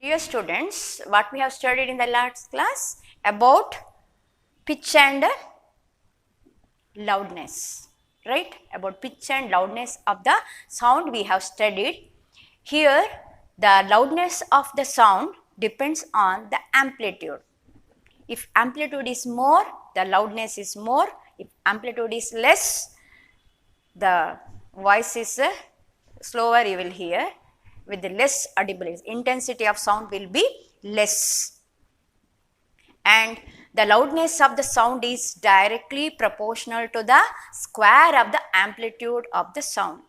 Dear students, what we have studied in the last class about pitch and loudness, right? About pitch and loudness of the sound we have studied. Here, the loudness of the sound depends on the amplitude. If amplitude is more, the loudness is more. If amplitude is less, the voice is slower you will hear. With the less audible, intensity of sound will be less. And the loudness of the sound is directly proportional to the square of the amplitude of the sound.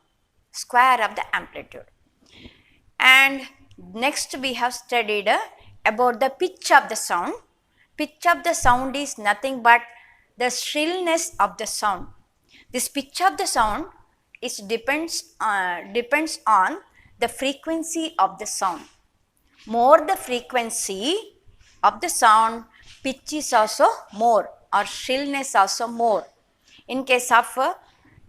Square of the amplitude. And next we have studied about the pitch of the sound. Pitch of the sound is nothing but the shrillness of the sound. This pitch of the sound is depends on the frequency of the sound. More the frequency of the sound, pitch is also more or shrillness also more. In case of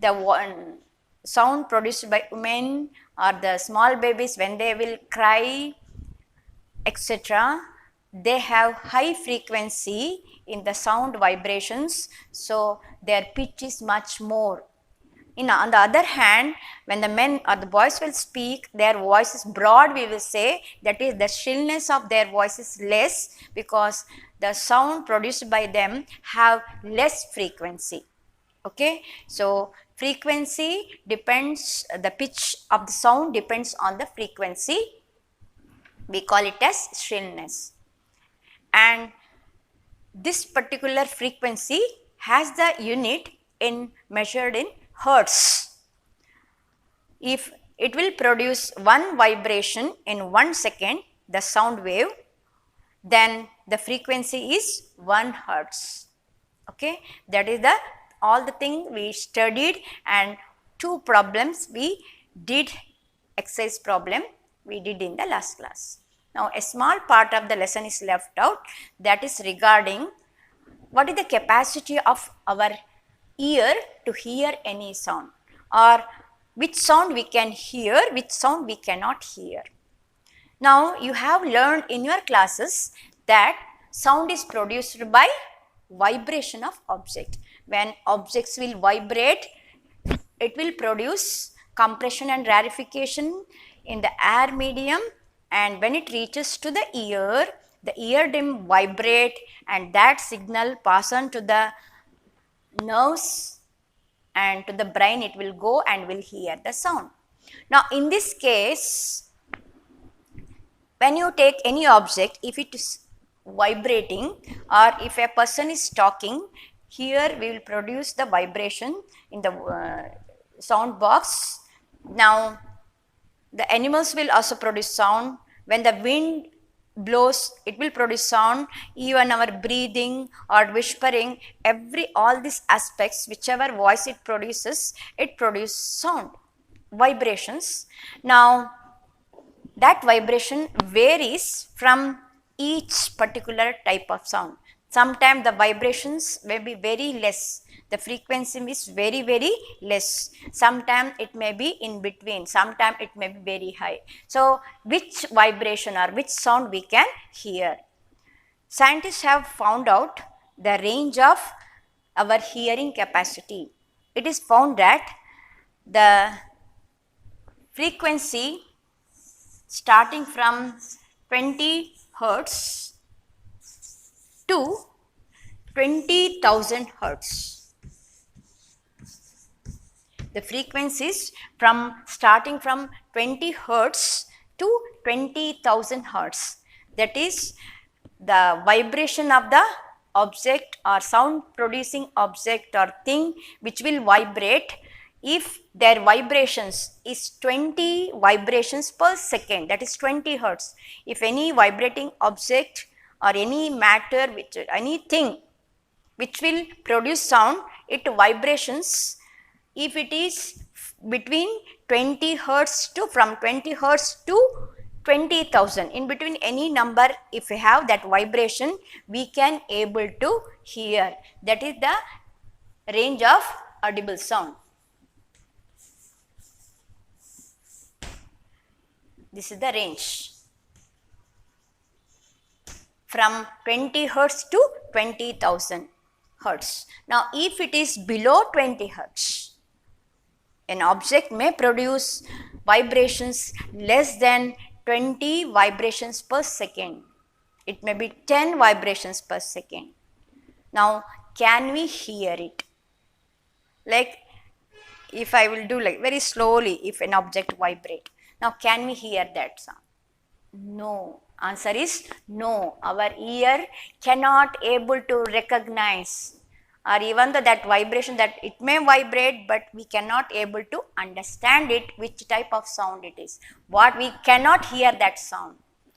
the one sound produced by women or the small babies when they will cry, etc., they have high frequency in the sound vibrations, so their pitch is much more. On the other hand, when the men or the boys will speak, their voice is broad, we will say, that is the shrillness of their voice is less because the sound produced by them have less frequency. Okay, so frequency depends, the pitch of the sound depends on the frequency. We call it as shrillness. And this particular frequency has the unit measured in hertz. If it will produce one vibration in 1 second, the sound wave, then the frequency is 1 hertz. Okay, that is all the thing we studied, and 2 problems we did, exercise problem we did in the last class. Now a small part of the lesson is left out, that is regarding what is the capacity of our ear to hear any sound, or which sound we can hear, which sound we cannot hear. Now you have learned in your classes that sound is produced by vibration of object. When objects will vibrate, it will produce compression and rarefication in the air medium, and when it reaches to the eardrum vibrate, and that signal pass on to the nerves and to the brain, it will go and will hear the sound. Now in this case, when you take any object, if it is vibrating or if a person is talking, here we will produce the vibration in the sound box. Now the animals will also produce sound. When the wind blows, it will produce sound. Even our breathing or whispering, all these aspects, whichever voice it produces sound, vibrations. Now that vibration varies from each particular type of sound. Sometimes the vibrations may be very less, the frequency is very less. Sometimes it may be in between, sometimes it may be very high. So which vibration or which sound we can hear? Scientists have found out the range of our hearing capacity. It is found that the frequency starting from 20 hertz to 20,000 hertz. The frequencies starting from 20 hertz to 20,000 hertz. That is the vibration of the object or sound producing object or thing which will vibrate. If their vibrations is 20 vibrations per second, that is 20 hertz. If any vibrating object or any matter, anything which will produce sound, it vibrations, if it is between 20 hertz to from 20 hertz to 20,000, in between any number, if we have that vibration, we can able to hear. That is the range of audible sound. This is the range. from 20 hertz to 20,000 hertz. Now, if it is below 20 hertz, an object may produce vibrations less than 20 vibrations per second. It may be 10 vibrations per second. Now, can we hear it? Like, if I will do like very slowly, if an object vibrate. Now, can we hear that sound? No. Answer is no. Our ear cannot able to recognize, or even though that vibration, that it may vibrate, but we cannot able to understand it, which type of sound it is. What we cannot hear that sound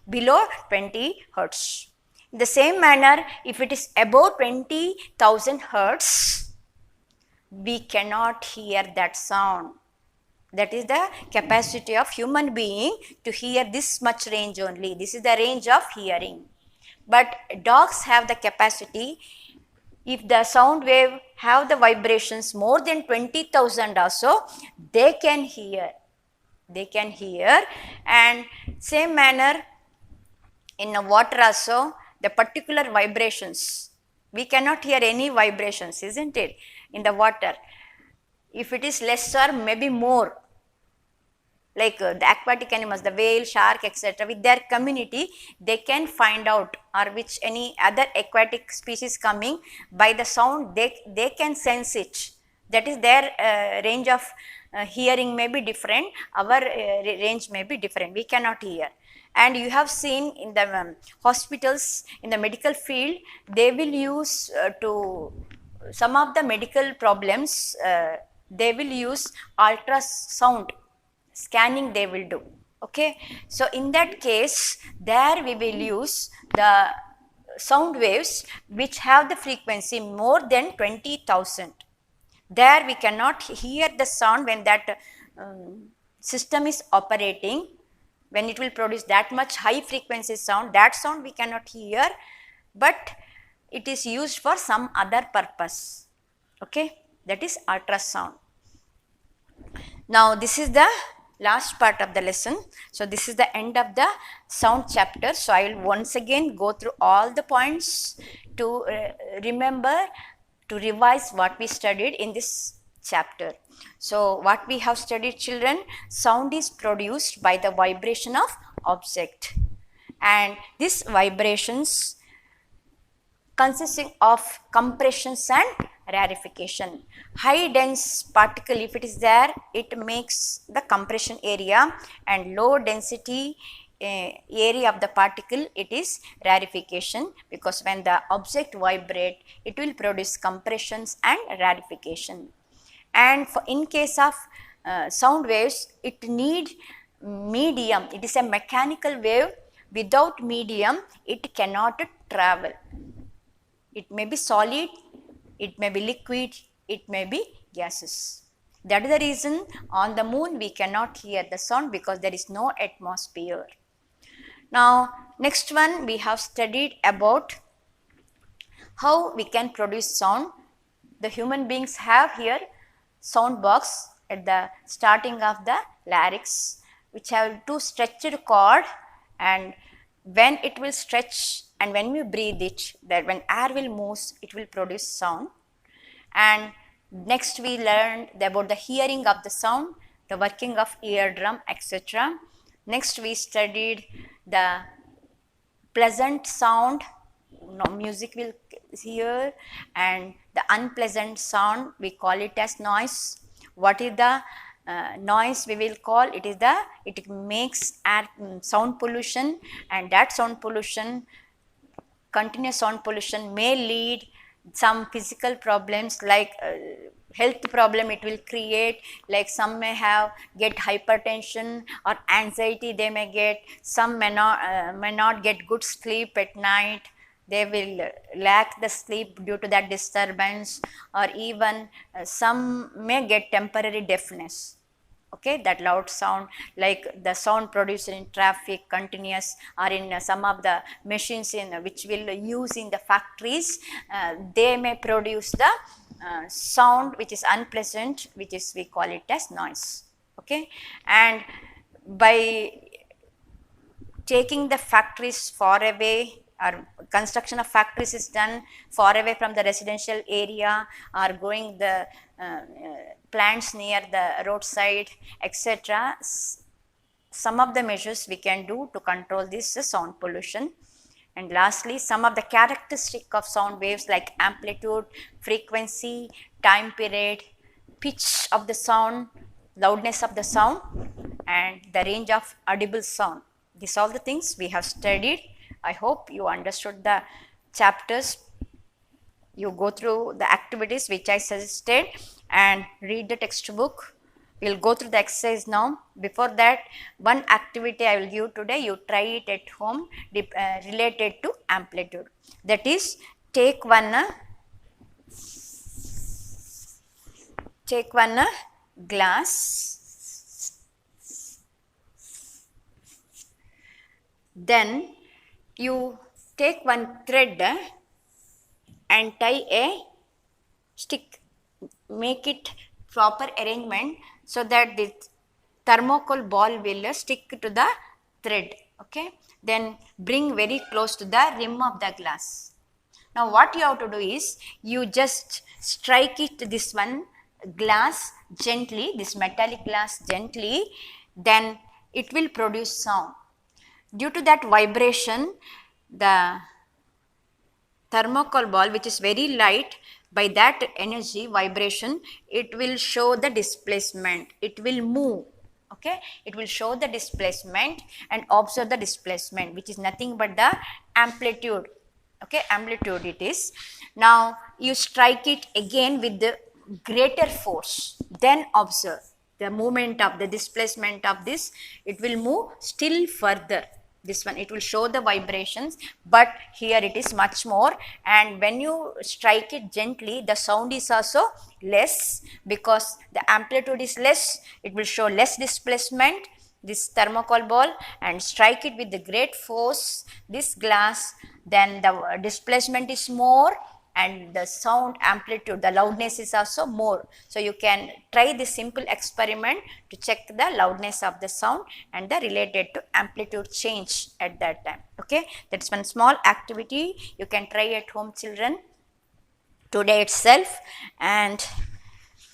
below 20 hertz. In the same manner, if it is above 20,000 hertz, we cannot hear that sound. That is the capacity of human being to hear this much range only. This is the range of hearing. But dogs have the capacity, if the sound wave have the vibrations more than 20,000 also, they can hear. They can hear. And same manner in the water also, the particular vibrations, we cannot hear any vibrations, isn't it, in the water. If it is lesser, maybe more, like the aquatic animals, the whale, shark, etc., with their community, they can find out, or which any other aquatic species coming, by the sound they can sense it. That is their range of hearing may be different, our range may be different, we cannot hear. And you have seen in the hospitals, in the medical field, they will use to some of the medical problems, they will use ultrasound scanning, they will do. Okay, so in that case, there we will use the sound waves which have the frequency more than 20,000. There we cannot hear the sound when that system is operating, when it will produce that much high frequency sound, that sound we cannot hear, but it is used for some other purpose. Okay, that is ultrasound. Now, this is the last part of the lesson. So, this is the end of the sound chapter. So, I will once again go through all the points to remember, to revise what we studied in this chapter. So, what we have studied, children, sound is produced by the vibration of object, and these vibrations consisting of compressions and rarefication. High dense particle, if it is there, it makes the compression area, and low density area of the particle, it is rarefication, because when the object vibrate, it will produce compressions and rarefication. And for in case of sound waves, it need medium, it is a mechanical wave, without medium it cannot travel. It may be solid, it may be liquid, it may be gases. That is the reason on the moon we cannot hear the sound, because there is no atmosphere. Now, next one we have studied about how we can produce sound. The human beings have here sound box at the starting of the larynx, which have two stretched cord, and when it will stretch and when we breathe it, that when air will move, it will produce sound. And next we learned about the hearing of the sound, the working of eardrum, etc. Next we studied the pleasant sound, music will hear, and the unpleasant sound, we call it as noise. What is the noise we will call? It makes air sound pollution, and that sound pollution, continuous sound pollution, may lead some physical problems, like health problem it will create, like some may get hypertension or anxiety they may get, some may not get good sleep at night, they will lack the sleep due to that disturbance, or even some may get temporary deafness. Okay, that loud sound, like the sound produced in traffic, continuous, or in some of the machines which will use in the factories, they may produce the sound which is unpleasant, which is we call it as noise. Okay, and by taking the factories far away, or construction of factories is done far away from the residential area, or growing the plants near the roadside, etc. Some of the measures we can do to control this sound pollution. And lastly, some of the characteristic of sound waves like amplitude, frequency, time period, pitch of the sound, loudness of the sound, and the range of audible sound. These are all the things we have studied. I hope you understood the chapters. You go through the activities which I suggested and read the textbook. We will go through the exercise now. Before that, one activity I will give today, you try it at home related to amplitude. That is, take one glass, then you take one thread and tie a stick, make it proper arrangement so that the thermocol ball will stick to the thread, okay. Then bring very close to the rim of the glass. Now what you have to do is, you just strike it, this one glass gently, this metallic glass gently, then it will produce sound. Due to that vibration, the thermocol ball, which is very light, by that energy vibration, it will show the displacement, it will move, okay. It will show the displacement and observe the displacement, which is nothing but the amplitude, okay, amplitude it is. Now you strike it again with the greater force, then observe the movement of the displacement of this, it will move still further. This one, it will show the vibrations, but here it is much more, and when you strike it gently, the sound is also less, because the amplitude is less, it will show less displacement, this thermocol ball, and strike it with the great force, this glass, then the displacement is more, and the sound amplitude, the loudness is also more. So you can try this simple experiment to check the loudness of the sound and the related to amplitude change at that time, okay. That's one small activity you can try at home, children, today itself. And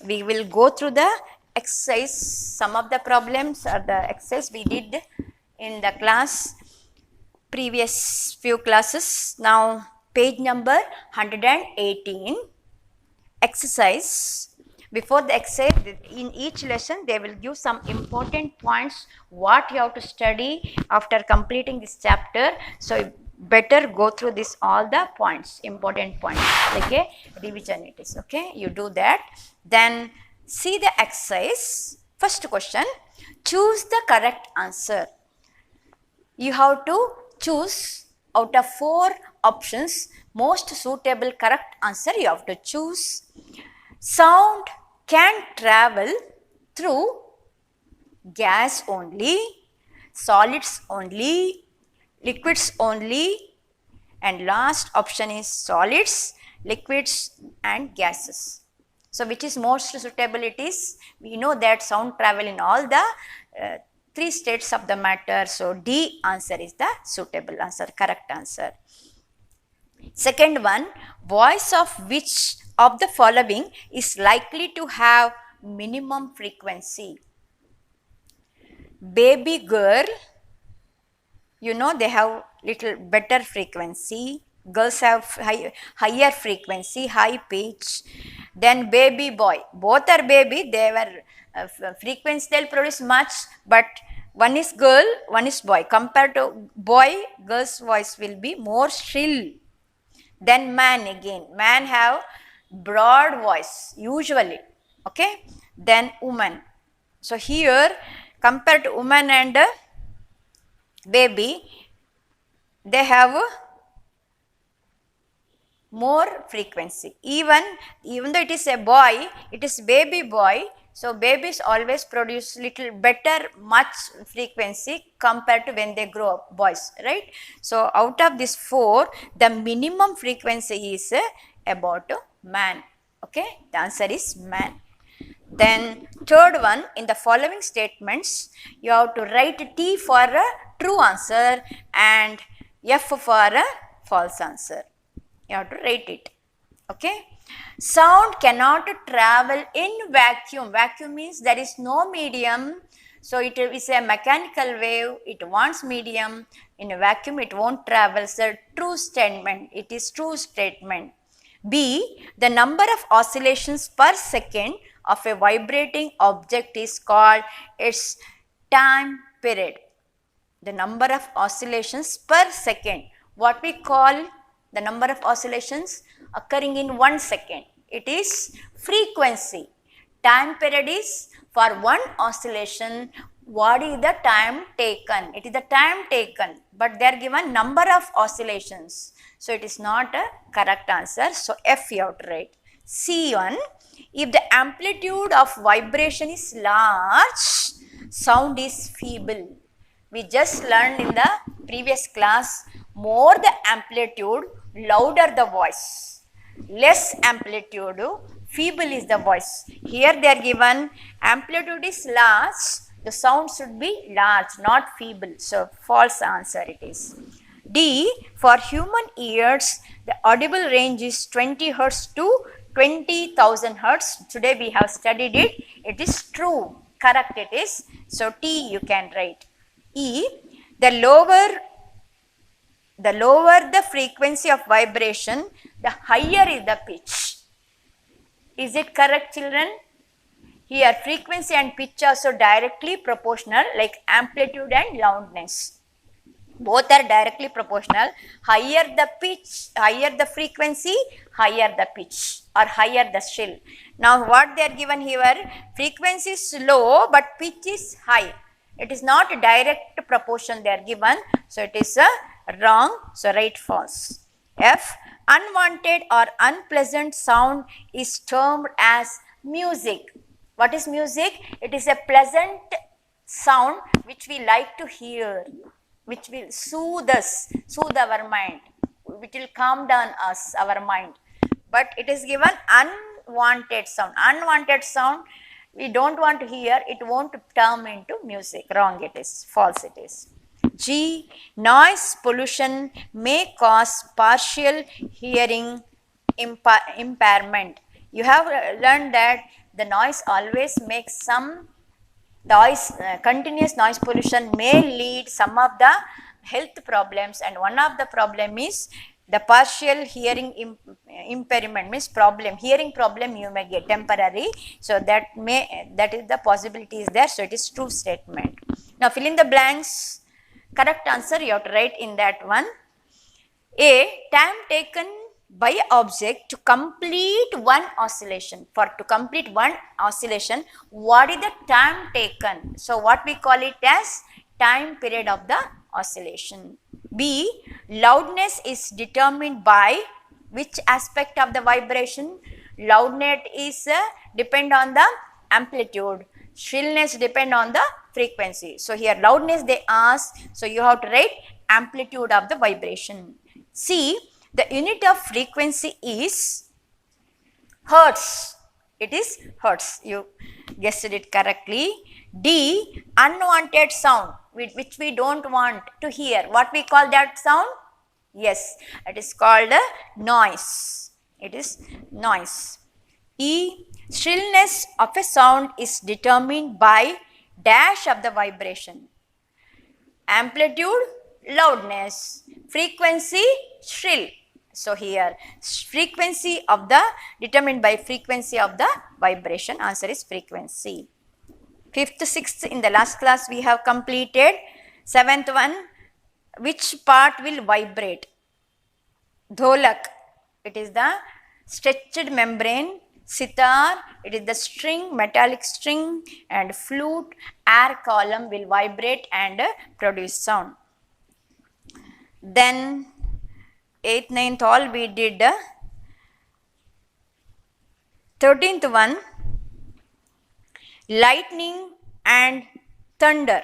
we will go through the exercise, some of the problems or the exercise we did in the class, previous few classes. Now page number 118, exercise. Before the exercise, in each lesson they will give some important points what you have to study after completing this chapter. So better go through this, all the points, important points, like a revision it is, okay. You do that, then see the exercise. First question, choose the correct answer. You have to choose out of 4 options, most suitable correct answer you have to choose. Sound can travel through gas only, solids only, liquids only, and last option is solids, liquids and gases. So which is most suitable? It is, we know that sound travel in all the 3 states of the matter. So D answer is the suitable answer, correct answer. Second one, voice of which of the following is likely to have minimum frequency? Baby girl, you know they have little better frequency, girls have higher frequency, high pitch. Then baby boy, both are baby, they were frequency they'll produce much, but one is girl, one is boy. Compared to boy, girl's voice will be more shrill. Then man, again, man have broad voice usually, okay. Then woman. So here compared to woman and baby, they have more frequency. Even though it is a boy, it is baby boy, so babies always produce little better, much frequency compared to when they grow up, boys, right. So out of this 4, the minimum frequency is about man, okay. The answer is man. Then third one, in the following statements, you have to write T for a true answer and F for a false answer. You have to write it. Okay. Sound cannot travel in vacuum. Vacuum means there is no medium. So it is a mechanical wave. It wants medium. In a vacuum it won't travel. So true statement. It is true statement. B. The number of oscillations per second of a vibrating object is called its time period. The number of oscillations per second. What we call the number of oscillations occurring in 1 second. It is frequency. Time period is for one oscillation. What is the time taken? It is the time taken, but they are given number of oscillations. So it is not a correct answer. So F you have to write. C1. If the amplitude of vibration is large, sound is feeble. We just learned in the previous class, more the amplitude, louder the voice. Less amplitude, feeble is the voice. Here they are given amplitude is large, the sound should be large, not feeble. So false answer it is. D. For human ears, the audible range is 20 Hertz to 20,000 Hertz. Today we have studied it. It is true. Correct it is. So T you can write. E. The lower the frequency of vibration, the higher is the pitch. Is it correct, children? Here frequency and pitch are so directly proportional, like amplitude and loudness. Both are directly proportional. Higher the pitch, higher the frequency, higher the pitch or higher the shrill. Now what they are given here, frequency is low but pitch is high. It is not a direct proportion they are given. So it is wrong. So write false. F. Unwanted or unpleasant sound is termed as music. What is music? It is a pleasant sound which we like to hear, which will soothe us, soothe our mind, which will calm down us, our mind. But it is given unwanted sound. Unwanted sound we don't want to hear, it won't turn into music. Wrong it is, false it is. G. Noise pollution may cause partial hearing impairment. You have learned that the noise always makes some noise, continuous noise pollution may lead some of the health problems, and one of the problem is the partial hearing impairment, means problem, hearing problem you may get temporary. So that is the possibility is there. So it is true statement. Now fill in the blanks. Correct answer you have to write in that one. A. Time taken by object to complete one oscillation. To complete one oscillation, what is the time taken? So what we call it as time period of the oscillation. B. Loudness is determined by which aspect of the vibration? Loudness is depend on the amplitude. Shrillness depend on the frequency. So here loudness they ask. So you have to write amplitude of the vibration. C. The unit of frequency is Hertz. It is Hertz. You guessed it correctly. D. Unwanted sound which we don't want to hear. What we call that sound? Yes, it is called a noise. It is noise. E. Shrillness of a sound is determined by dash of the vibration. Amplitude, loudness. Frequency, shrill. So here frequency of the determined by frequency of the vibration. Answer is frequency. 5th, 6th in the last class we have completed. 7th one, which part will vibrate? Dholak, it is the stretched membrane. Sitar, it is the string, metallic string, and flute, air column will vibrate and produce sound. Then 8th, 9th all we did. 13th one, lightning and thunder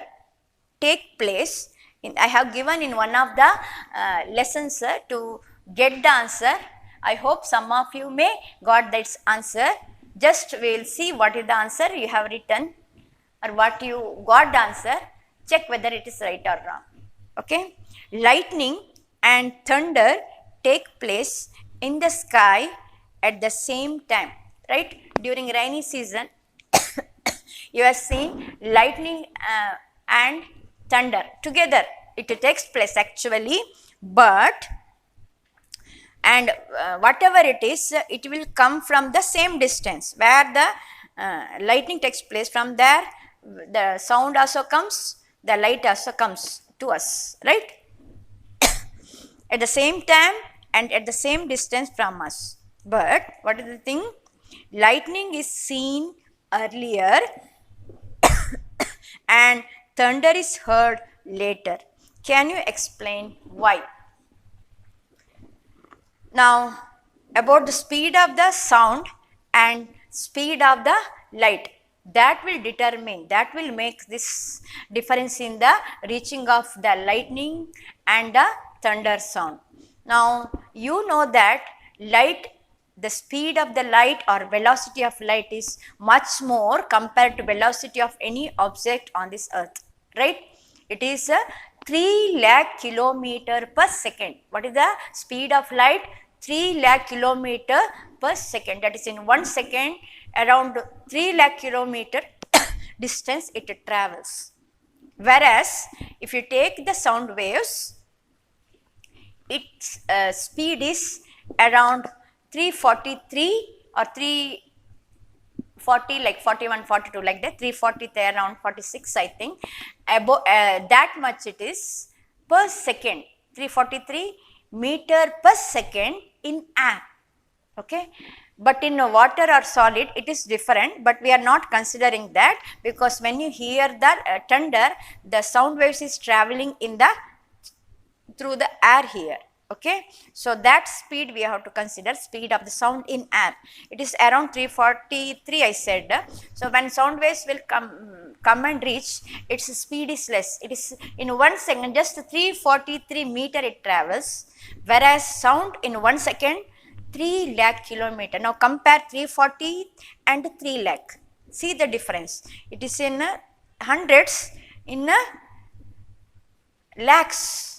take place. I have given in one of the lessons to get the answer. I hope some of you may got this answer. Just we will see what is the answer you have written or what you got the answer. Check whether it is right or wrong. Okay. Lightning and thunder take place in the sky at the same time, right? During rainy season, you are seeing lightning and thunder together. It takes place actually, but and whatever it is, it will come from the same distance. Where the lightning takes place, from there the sound also comes, the light also comes to us, right? At the same time and at the same distance from us. But what is the thing? Lightning is seen earlier and thunder is heard later. Can you explain why? Now, about the speed of the sound and speed of the light, that will determine, that will make this difference in the reaching of the lightning and the thunder sound. Now, you know that light, the speed of the light or velocity of light is much more compared to velocity of any object on this earth, right? It is 3 lakh kilometer per second. What is the speed of light? 3 lakh kilometer per second. That is in 1 second, around 3 lakh kilometer distance it travels. Whereas, if you take the sound waves, its speed is around 343 or 340, like 41, 42, like that, 340 around 46, I think. Above that much it is per second, 343 meter per second in air. Okay, but in water or solid it is different, but we are not considering that, because when you hear the thunder, the sound waves is traveling in the through the air here. Okay, so that speed we have to consider, speed of the sound in air. It is around 343, I said. So when sound waves will come and reach, its speed is less. It is in 1 second, just 343 meter it travels, whereas sound in 1 second 3 lakh kilometer. Now compare 340 and 3 lakh. See the difference. It is in hundreds, in lakhs.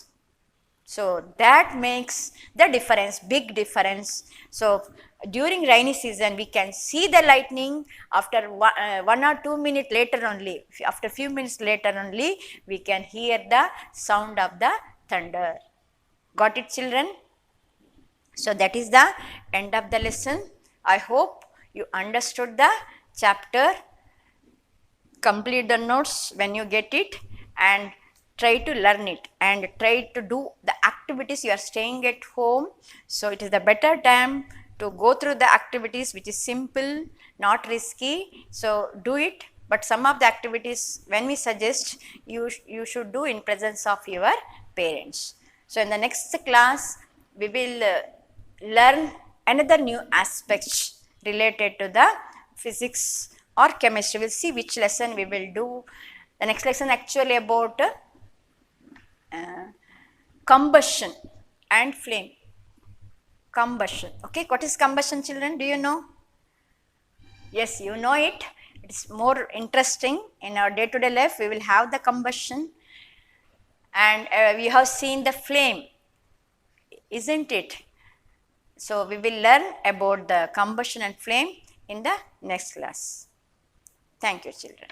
So that makes the difference, big difference. So during rainy season we can see the lightning. After 1 or 2 minutes later only, after few minutes later only, we can hear the sound of the thunder. Got it, children? So that is the end of the lesson. I hope you understood the chapter. Complete the notes when you get it and try to learn it, and try to do the activities. You are staying at home, so it is the better time to go through the activities, which is simple, not risky. So do it, but some of the activities when we suggest, you should do in presence of your parents. So in the next class we will learn another new aspects related to the physics or chemistry. We will see which lesson we will do. The next lesson actually about combustion and flame. Combustion. Okay, what is combustion, children? Do you know? Yes, you know it. It is more interesting. In our day-to-day life, we will have the combustion, and we have seen the flame, isn't it? So we will learn about the combustion and flame in the next class. Thank you, children.